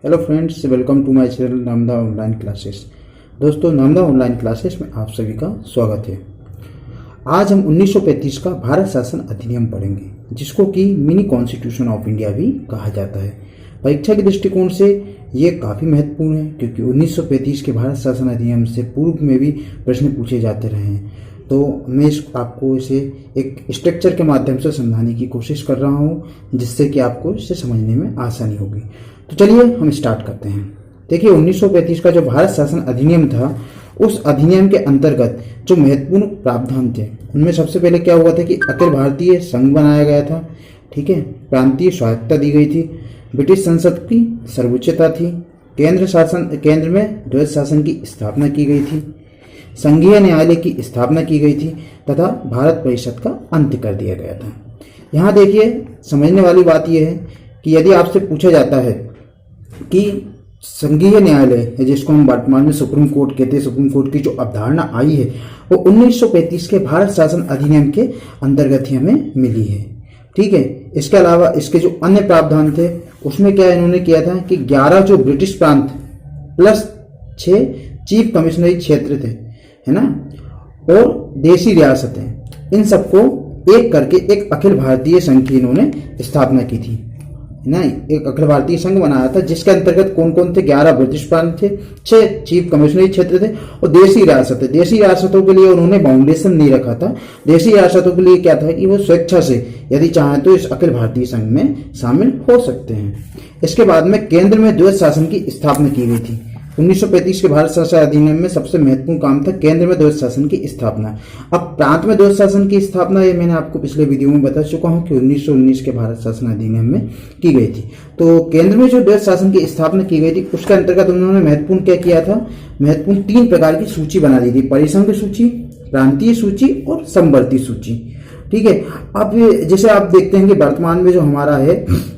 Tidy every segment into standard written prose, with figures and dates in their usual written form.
Hello friends, welcome to my channel Namda online classes. दोस्तों, Namda online classes में आप सभी का स्वागत है। आज हम 1935 का भारत शासन अधिनियम पढ़ेंगे, जिसको कि मिनी कॉन्स्टिट्यूशन ऑफ इंडिया भी कहा जाता है। परीक्षा के दृष्टिकोण से ये काफ़ी महत्वपूर्ण है, क्योंकि 1935 के भारत शासन अधिनियम से पूर्व में भी प्रश्न पूछे जाते रहे हैं। तो मैं आपको इसे एक स्ट्रक्चर के माध्यम से समझाने की कोशिश कर रहा हूँ, जिससे कि आपको इसे समझने में आसानी होगी। तो चलिए हम स्टार्ट करते हैं। देखिए, 1935 का जो भारत शासन अधिनियम था, उस अधिनियम के अंतर्गत जो महत्वपूर्ण प्रावधान थे, उनमें सबसे पहले क्या हुआ था कि अखिल भारतीय संघ बनाया गया था। ठीक है, प्रांतीय स्वायत्तता दी गई थी, ब्रिटिश संसद की सर्वोच्चता थी, केंद्र में द्वैध शासन की स्थापना की गई थी, संघीय न्यायालय की स्थापना की गई थी तथा भारत परिषद का अंत कर दिया गया था। यहाँ देखिए, समझने वाली बात यह है कि यदि आपसे पूछा जाता है कि संघीय न्यायालय है, जिसको हम वर्तमान में सुप्रीम कोर्ट कहते हैं, सुप्रीम कोर्ट की जो अवधारणा आई है वो 1935 के भारत शासन अधिनियम के अंतर्गत ही हमें मिली है। ठीक है, इसके अलावा इसके जो अन्य प्रावधान थे, उसमें क्या इन्होंने किया था कि 11 जो ब्रिटिश प्रांत प्लस 6 चीफ कमिश्नरी क्षेत्र थे, है ना, और देशी रियासतें, इन सबको एक करके एक अखिल भारतीय संघ की इन्होंने स्थापना की थी, है ना। एक अखिल भारतीय संघ बनाया था, जिसके अंतर्गत कौन कौन थे? 11 ब्रिटिश प्रांत थे, 6 चीफ कमिश्नरी क्षेत्र थे और देशी रियासतें। देशी रियासतों के लिए उन्होंने बाउंडेशन नहीं रखा था। देशी रियासतों के लिए क्या था कि वो स्वेच्छा से यदि चाहें तो इस अखिल भारतीय संघ में शामिल हो सकते हैं। इसके बाद में केंद्र में द्वैध शासन की स्थापना की गई थी। 1935 के भारत शासन अधिनियम में सबसे महत्वपूर्ण काम था केंद्र में द्वैध शासन की स्थापना। अब प्रांत में द्वैध शासन की स्थापना, ये मैंने आपको पिछले वीडियो में बता चुका हूं कि 1919 के भारत शासन अधिनियम में की गई थी। तो केंद्र में जो द्वैध शासन की स्थापना की गई थी, उसके अंतर्गत उन्होंने महत्वपूर्ण क्या किया था? महत्वपूर्ण 3 प्रकार की सूची बना दी थी: परिसंघ सूची, प्रांतीय सूची और समवर्ती सूची। ठीक है, अब जैसे आप देखते हैं कि वर्तमान में जो हमारा है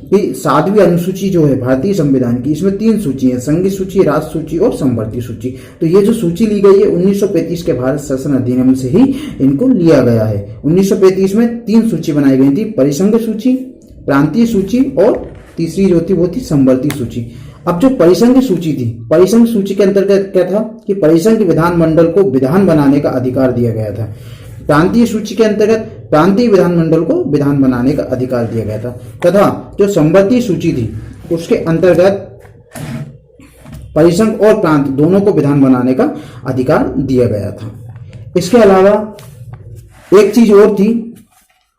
कि 7वीं अनुसूची जो है भारतीय संविधान की, इसमें 3 सूची है: संघीय सूची, राज्य सूची और समवर्ती सूची। तो ये जो सूची ली गई है 1935 के भारत शासन अधिनियम से ही इनको लिया गया है। 1935 में 3 सूची बनाई गई थी: परिसंघ सूची, प्रांतीय सूची और तीसरी जो थी वो थी समवर्ती सूची। अब जो परिसंघ सूची थी, परिसंघ सूची के अंतर्गत क्या था कि परिसंघ विधानमंडल को विधान बनाने का अधिकार दिया गया था। प्रांतीय सूची के अंतर्गत प्रांतीय विधानमंडल को विधान बनाने का अधिकार दिया गया था, तथा जो समवर्ती सूची थी उसके अंतर्गत परिसंघ और प्रांत दोनों को विधान बनाने का अधिकार दिया गया था। इसके अलावा एक चीज और थी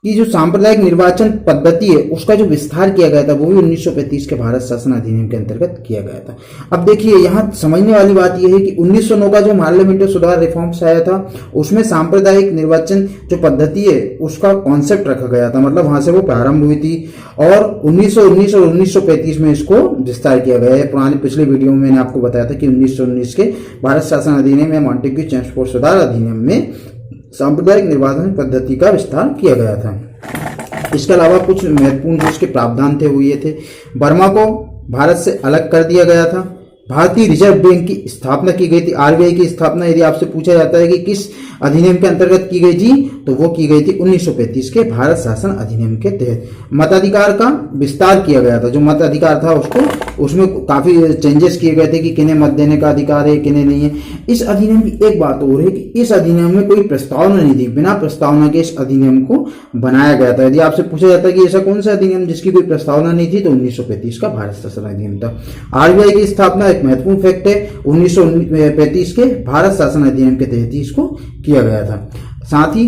कि जो सांप्रदायिक निर्वाचन पद्धति है, उसका जो विस्तार किया गया था, वो भी 1935 के भारत शासन अधिनियम के अंतर्गत किया गया था। अब देखिए, यहाँ समझने वाली बात यह है कि 1909 का जो पार्लियामेंट्री सुधार रिफॉर्म्स आया था, उसमें सांप्रदायिक निर्वाचन जो पद्धति है उसका कॉन्सेप्ट रखा गया था, मतलब वहां से वो प्रारंभ हुई थी। और 1919 और 1935 में इसको विस्तार किया गया है। पिछले वीडियो में मैंने आपको बताया था कि 1919 के भारत शासन अधिनियम या मॉन्टेग्यू चेम्सफोर्ड सुधार अधिनियम में सांप्रदायिक निर्वाचन पद्धति का विस्तार किया गया था। इसके अलावा कुछ महत्वपूर्ण जो इसके प्रावधान थे वो ये थे: बर्मा को भारत से अलग कर दिया गया था, भारतीय रिजर्व बैंक की स्थापना की गई थी। आरबीआई की स्थापना यदि आपसे पूछा जाता है कि किस अधिनियम के अंतर्गत की गई थी, तो वो की गई थी 1935 के भारत शासन अधिनियम के तहत। मताधिकार का विस्तार किया गया था। जो मताधिकार था उसमें काफी चेंजेस किए गए थे कि किन्हें मत देने का अधिकार है, किन्हें नहीं है। इस अधिनियम की एक बात और है कि इस अधिनियम में कोई प्रस्तावना नहीं थी, बिना प्रस्तावना के इस अधिनियम को बनाया गया था। यदि आपसे पूछा जाता है कि ऐसा कौन सा अधिनियम जिसकी कोई प्रस्तावना नहीं थी, तो 1935 का भारत शासन अधिनियम था। आरबीआई की स्थापना एक महत्वपूर्ण फैक्ट है, 1935 के भारत शासन अधिनियम के तहत ही इसको किया गया था। साथ ही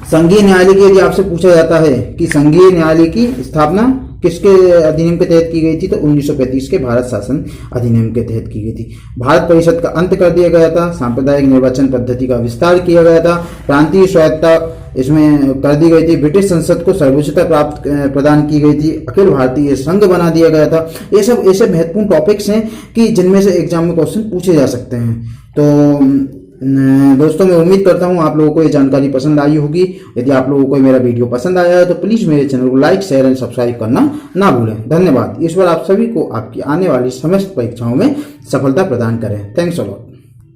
संघीय न्यायालय की यदि आपसे पूछा जाता है कि संघीय न्यायालय की स्थापना किसके अधिनियम के तहत की गई थी, तो 1935 के भारत शासन अधिनियम के तहत की गई थी। भारत परिषद का अंत कर दिया गया था, सांप्रदायिक निर्वाचन पद्धति का विस्तार किया गया था, प्रांतीय स्वायत्तता इसमें कर दी गई थी, ब्रिटिश संसद को सर्वोच्चता प्रदान की गई थी, अखिल भारतीय संघ बना दिया गया था। ये सब ऐसे महत्वपूर्ण टॉपिक्स हैं कि जिनमें से एग्जाम में क्वेश्चन पूछे जा सकते हैं। तो दोस्तों, मैं उम्मीद करता हूं आप लोगों को ये जानकारी पसंद आई होगी। यदि आप लोगों को मेरा वीडियो पसंद आया है तो प्लीज मेरे चैनल को लाइक, शेयर एंड सब्सक्राइब करना ना भूलें। धन्यवाद। ईश्वर आप सभी को आपकी आने वाली समस्त परीक्षाओं में सफलता प्रदान करें। Thanks a lot.